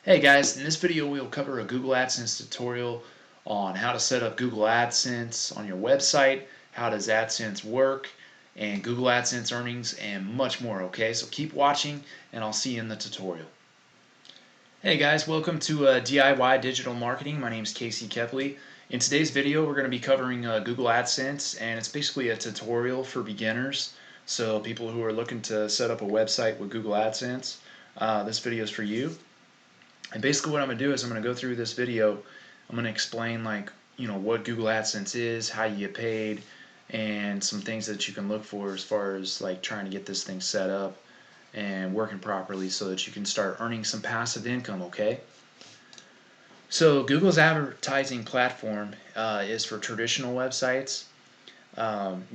Hey guys, in this video we'll cover a Google AdSense tutorial on how to set up Google AdSense on your website, how does AdSense work, and Google AdSense earnings, and much more, okay? So keep watching and I'll see you in the tutorial. Hey guys, welcome to DIY Digital Marketing. My name is Casey Kepley. In today's video we're going to be covering Google AdSense, and it's basically a tutorial for beginners. So people who are looking to set up a website with Google AdSense, this video is for you. And basically what I'm going to do is I'm going to go through this video. I'm going to explain what Google AdSense is, how you get paid, and some things that you can look for as far as like trying to get this thing set up and working properly so that you can start earning some passive income, okay? So Google's advertising platform is for traditional websites.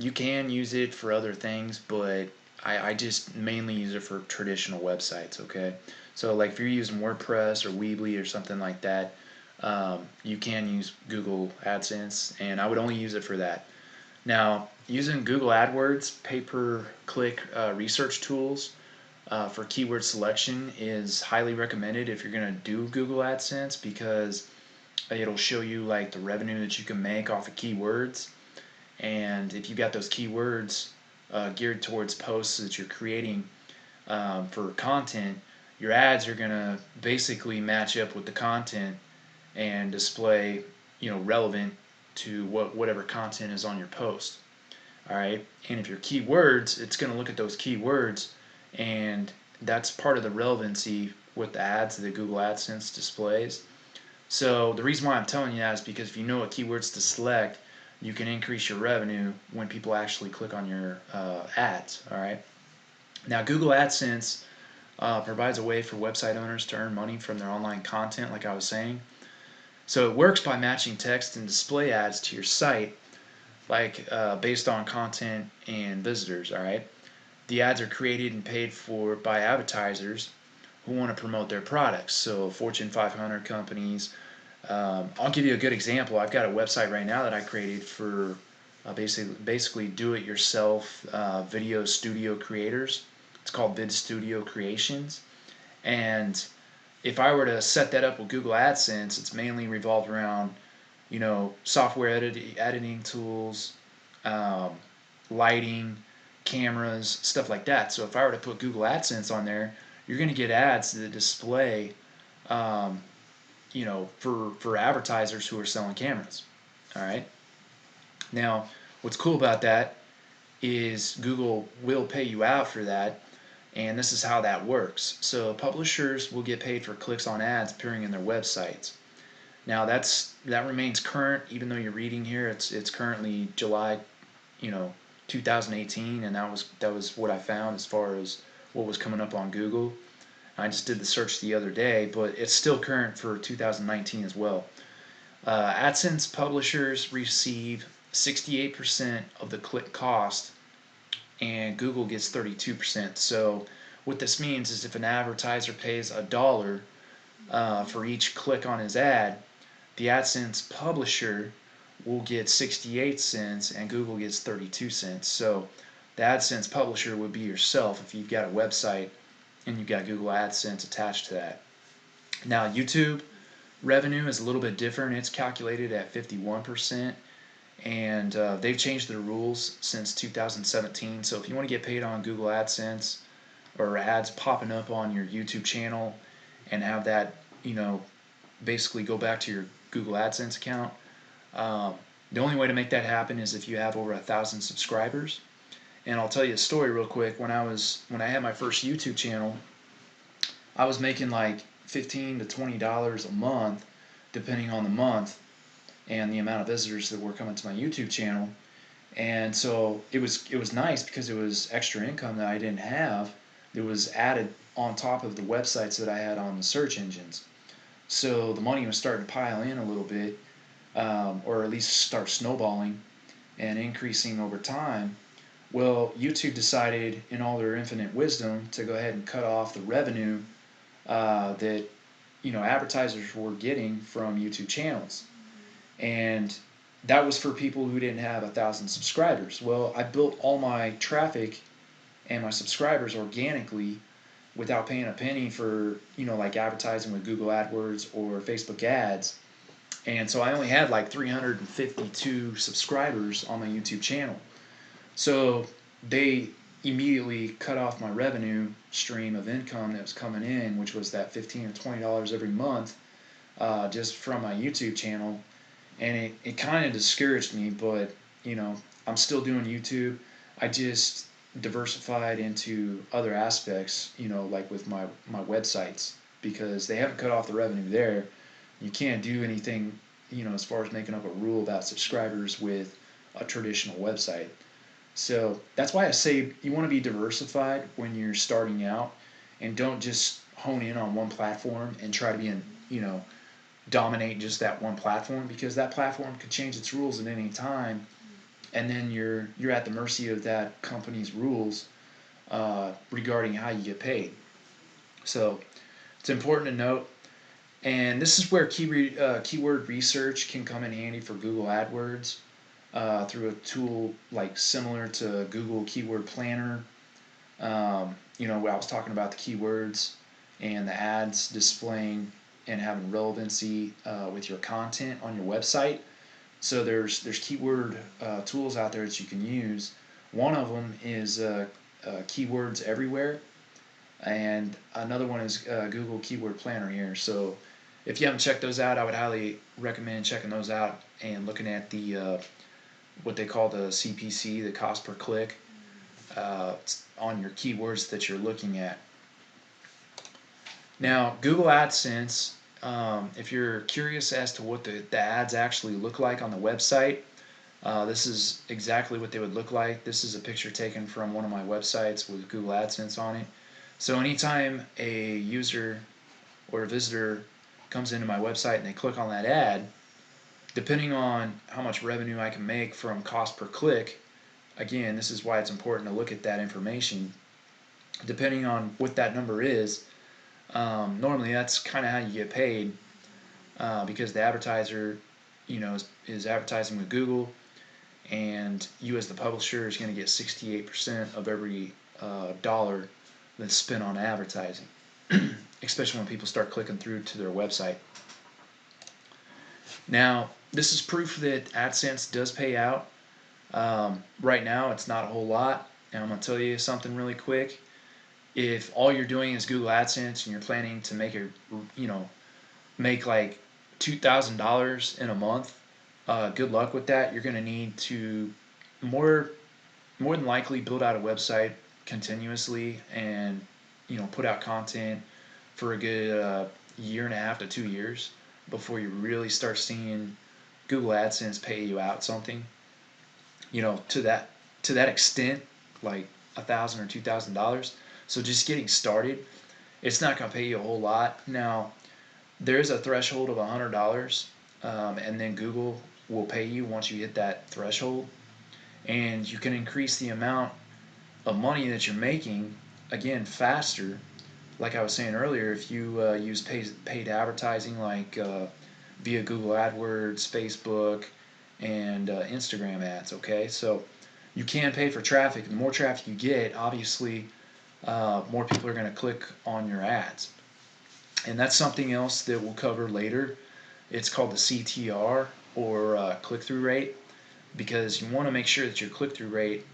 You can use it for other things, but I just mainly use it for traditional websites, okay? So like if you're using WordPress or Weebly or something like that, you can use Google AdSense, and I would only use it for that. Now, using Google AdWords pay-per-click research tools for keyword selection is highly recommended if you're going to do Google AdSense, because it'll show you like the revenue that you can make off of keywords. And if you've got those keywords geared towards posts that you're creating for content, your ads are going to basically match up with the content and display, relevant to whatever content is on your post. All right, and if your keywords, it's going to look at those keywords, and that's part of the relevancy with the ads that Google AdSense displays. So the reason why I'm telling you that is because if you know what keywords to select, you can increase your revenue when people actually click on your ads. All right. Now, Google AdSense provides a way for website owners to earn money from their online content, like I was saying. So it works by matching text and display ads to your site, like based on content and visitors. All right. The ads are created and paid for by advertisers who want to promote their products. So Fortune 500 companies. I'll give you a good example. I've got a website right now that I created for basically do-it-yourself video studio creators. It's called Vid Studio Creations. And if I were to set that up with Google AdSense, it's mainly revolved around, software editing tools, um, lighting, cameras, stuff like that. So if I were to put Google AdSense on there, you're going to get ads that display, um, for advertisers who are selling cameras. All right. Now, what's cool about that is Google will pay you out for that, and this is how that works. So publishers will get paid for clicks on ads appearing in their websites. Now that remains current, even though you're reading here. It's currently July, you know, 2018, and that was what I found as far as what was coming up on Google. I just did the search the other day, but it's still current for 2019 as well. AdSense publishers receive 68% of the click cost, and Google gets 32%. So what this means is if an advertiser pays $1 for each click on his ad, the AdSense publisher will get 68 cents and Google gets 32 cents. So the AdSense publisher would be yourself if you've got a website and you've got Google AdSense attached to that. Now, YouTube revenue is a little bit different. It's calculated at 51%, and they've changed their rules since 2017. So if you want to get paid on Google AdSense or ads popping up on your YouTube channel and have that, basically go back to your Google AdSense account, um, the only way to make that happen is if you have over 1,000 subscribers. And I'll tell you a story real quick. When I had my first YouTube channel, I was making like $15 to $20 a month, depending on the month and the amount of visitors that were coming to my YouTube channel. And so it was nice because it was extra income that I didn't have. It was added on top of the websites that I had on the search engines. So the money was starting to pile in a little bit, or at least start snowballing and increasing over time. Well, YouTube decided, in all their infinite wisdom, to go ahead and cut off the revenue that advertisers were getting from YouTube channels, and that was for people who didn't have 1,000 subscribers. Well, I built all my traffic and my subscribers organically without paying a penny for, like advertising with Google AdWords or Facebook ads. And so I only had like 352 subscribers on my YouTube channel. So they immediately cut off my revenue stream of income that was coming in, which was that $15 or $20 every month, just from my YouTube channel. And it kind of discouraged me, but I'm still doing YouTube. I just diversified into other aspects, like with my websites, because they haven't cut off the revenue there. You can't do anything, as far as making up a rule about subscribers with a traditional website. So that's why I say you want to be diversified when you're starting out, and don't just hone in on one platform and try to be dominate just that one platform, because that platform could change its rules at any time, and then you're at the mercy of that company's rules regarding how you get paid. So it's important to note, and this is where keyword research can come in handy for Google AdWords through a tool like similar to Google Keyword Planner. Where I was talking about the keywords and the ads displaying and having relevancy with your content on your website. So there's keyword tools out there that you can use. One of them is Keywords Everywhere, and another one is Google Keyword Planner here. So if you haven't checked those out, I would highly recommend checking those out and looking at the what they call the CPC, the cost per click, on your keywords that you're looking at. Now, Google AdSense, if you're curious as to what the ads actually look like on the website, this is exactly what they would look like. This is a picture taken from one of my websites with Google AdSense on it. So anytime a user or a visitor comes into my website and they click on that ad, depending on how much revenue I can make from cost per click, again, this is why it's important to look at that information. Depending on what that number is, normally that's kind of how you get paid, because the advertiser, is advertising with Google, and you as the publisher is going to get 68% of every dollar that's spent on advertising, especially when people start clicking through to their website. Now, this is proof that AdSense does pay out. Right now, it's not a whole lot, and I'm going to tell you something really quick. If all you're doing is Google AdSense and you're planning to make like $2,000 in a month, good luck with that. You're going to need to more than likely build out a website continuously, and put out content for a good year and a half to 2 years before you really start seeing Google AdSense pay you out something, to that extent, like $1,000 or $2,000. So just getting started, it's not going to pay you a whole lot. Now, there is a threshold of $100, and then Google will pay you once you hit that threshold, and you can increase the amount of money that you're making again faster. Like I was saying earlier, if you use paid advertising like via Google AdWords, Facebook, and Instagram ads. Okay, so you can pay for traffic, and the more traffic you get, obviously, more people are going to click on your ads. And that's something else that we'll cover later. It's called the CTR, or click-through rate, because you want to make sure that your click-through rate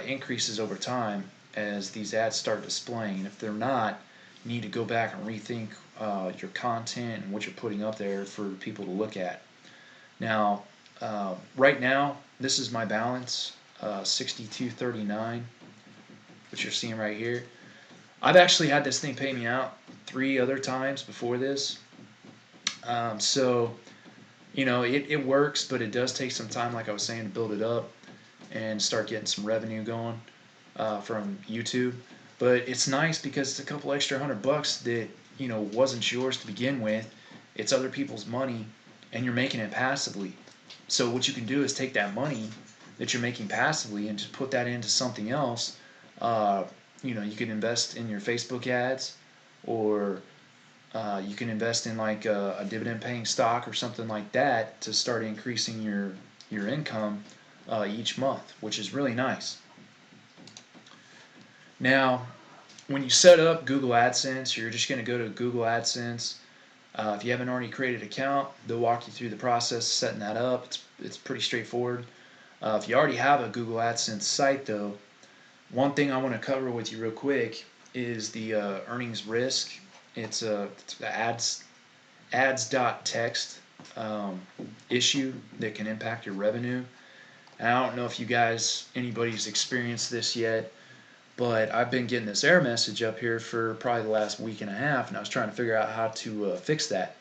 increases over time as these ads start displaying. And if they're not, you need to go back and rethink your content and what you're putting up there for people to look at. Now, right now, this is my balance, 62.39, which you're seeing right here. I've actually had this thing pay me out 3 other times before this. So, it works, but it does take some time, like I was saying, to build it up and start getting some revenue going from YouTube. But it's nice because it's a couple extra $100 that wasn't yours to begin with. It's other people's money, and you're making it passively. So what you can do is take that money that you're making passively and just put that into something else. You can invest in your Facebook ads, or you can invest in like a dividend-paying stock or something like that to start increasing your income each month, which is really nice. Now, when you set up Google AdSense, you're just going to go to Google AdSense. If you haven't already created an account, they'll walk you through the process of setting that up. It's pretty straightforward. If you already have a Google AdSense site, though, one thing I want to cover with you real quick is the earnings risk. It's the ads.text issue that can impact your revenue. And I don't know if anybody's experienced this yet, but I've been getting this error message up here for probably the last week and a half, and I was trying to figure out how to fix that.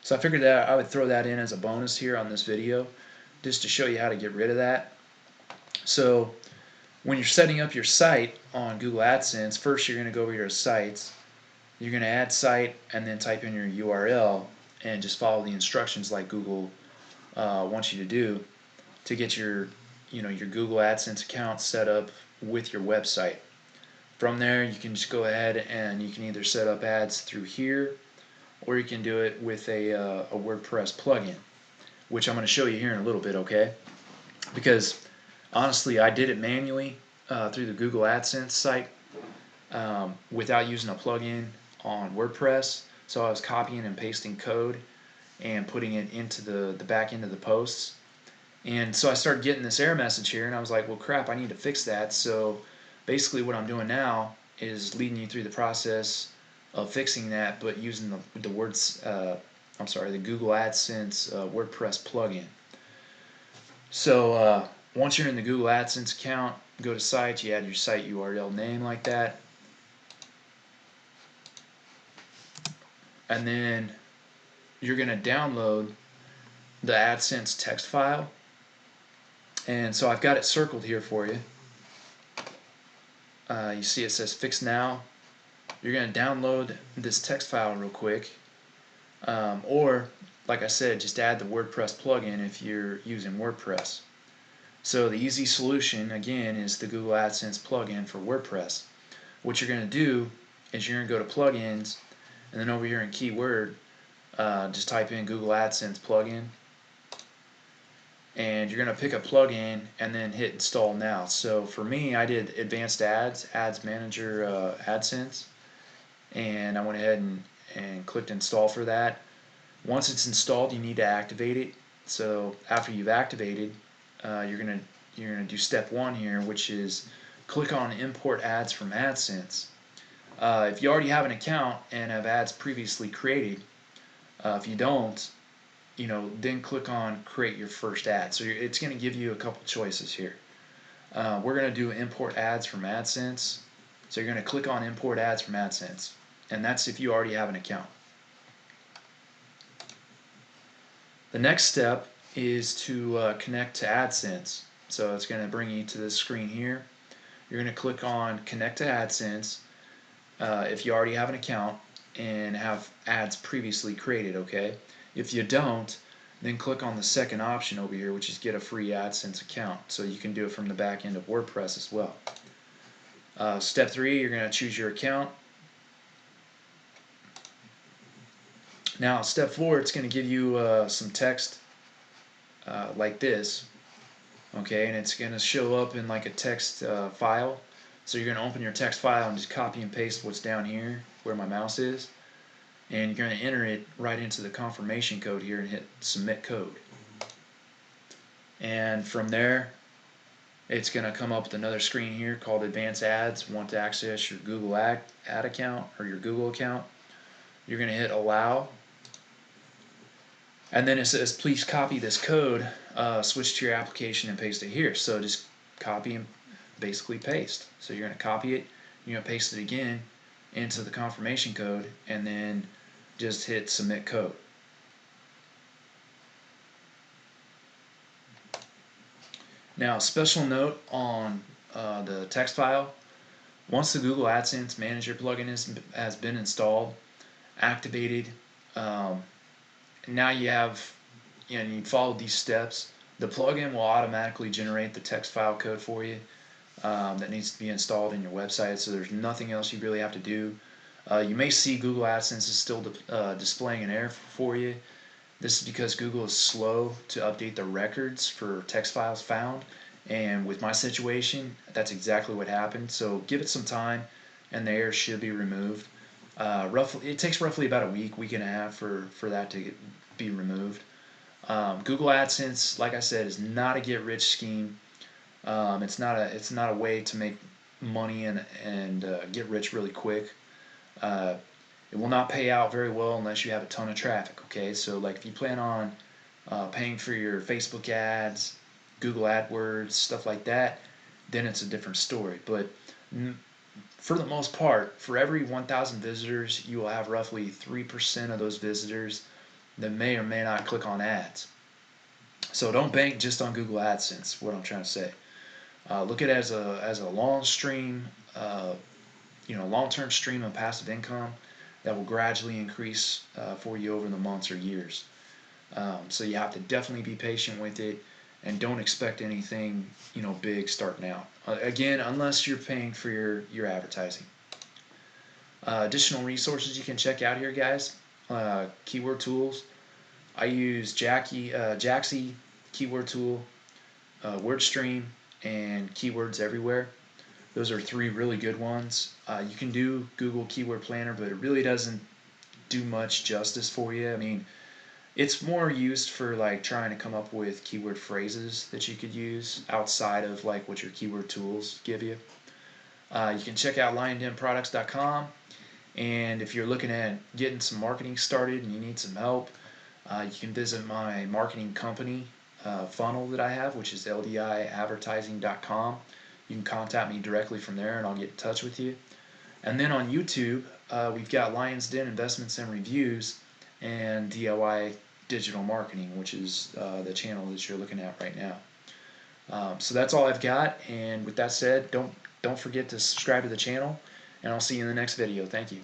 So I figured that I would throw that in as a bonus here on this video, just to show you how to get rid of that. So when you're setting up your site on Google AdSense, first you're going to go over your sites. You're going to add site and then type in your URL and just follow the instructions like Google wants you to do to get your Google AdSense account set up with your website. From there, you can just go ahead and you can either set up ads through here, or you can do it with a WordPress plugin, which I'm going to show you here in a little bit, okay? Because honestly, I did it manually through the Google AdSense site without using a plugin on WordPress. So I was copying and pasting code and putting it into the back end of the posts. And so I started getting this error message here, and I was like, well, crap, I need to fix that. So basically what I'm doing now is leading you through the process of fixing that, but using the Google AdSense WordPress plugin. So once you're in the Google AdSense account, go to sites, you add your site URL name like that, and then you're going to download the AdSense text file. And so I've got it circled here for you. You see it says fix now. You're going to download this text file real quick, or like I said, just add the WordPress plugin if you're using WordPress. So the easy solution again is the Google AdSense plugin for WordPress. What you're going to do is you're going to go to plugins, and then over here in keyword just type in Google AdSense plugin, and you're going to pick a plugin and then hit install now. So for me, I did Advanced Ads Manager AdSense, and I went ahead and clicked install for that. Once it's installed, you need to activate it. So after you've activated, you're gonna do step one here, which is click on import ads from AdSense. If you already have an account and have ads previously created, if you don't, then click on create your first ad. So it's going to give you a couple choices here. We're going to do import ads from AdSense. So you're going to click on import ads from AdSense, and that's if you already have an account. The next step is to connect to AdSense. So it's going to bring you to this screen here. You're going to click on connect to AdSense if you already have an account and have ads previously created, okay? If you don't, then click on the second option over here, which is get a free AdSense account. So you can do it from the back end of WordPress as well. Step 3, you're going to choose your account. Now, step 4, it's going to give you some text like this, okay, and it's going to show up in like a text file. So you're going to open your text file and just copy and paste what's down here where my mouse is, and you're going to enter it right into the confirmation code here and hit submit code. And from there, it's going to come up with another screen here called Advanced Ads. Want to access your Google ad account or your Google account. You're going to hit allow, and then it says please copy this code, switch to your application and paste it here. So just copy and basically paste. So you're going to copy it, you're going to paste it again into the confirmation code, and then just hit submit code. Now, special note on the text file: once the Google AdSense Manager plugin has been installed, activated, now you follow these steps, the plugin will automatically generate the text file code for you that needs to be installed in your website. So there's nothing else you really have to do. You may see Google AdSense is still displaying an error for you. This is because Google is slow to update the records for text files found, and with my situation, that's exactly what happened. So give it some time, and the errors should be removed. It takes roughly about a week and a half for that to be removed. Google AdSense, like I said, is not a get rich scheme. It's not a way to make money and get rich really quick. Uh, it will not pay out very well unless you have a ton of traffic. Okay, so like if you plan on paying for your Facebook ads, Google AdWords, stuff like that, then it's a different story. But for the most part, for every 1,000 visitors, you will have roughly 3% of those visitors that may or may not click on ads. So don't bank just on Google AdSense. What I'm trying to say. Look at it as a long term stream of passive income that will gradually increase for you over the months or years. So you have to definitely be patient with it, and don't expect anything big starting out. Again, unless you're paying for your advertising. Additional resources you can check out here, guys. Keyword tools. I use Jaxi keyword tool, WordStream, and Keywords Everywhere. Those are three really good ones. You can do Google Keyword Planner, but it really doesn't do much justice for you. I mean, it's more used for like trying to come up with keyword phrases that you could use outside of like what your keyword tools give you. You can check out liondimproducts.com, and if you're looking at getting some marketing started and you need some help, you can visit my marketing company funnel that I have, which is ldiadvertising.com. You can contact me directly from there, and I'll get in touch with you. And then on YouTube, we've got Lions Den Investments and Reviews and DIY Digital Marketing, which is the channel that you're looking at right now. So that's all I've got. And with that said, don't forget to subscribe to the channel, and I'll see you in the next video. Thank you.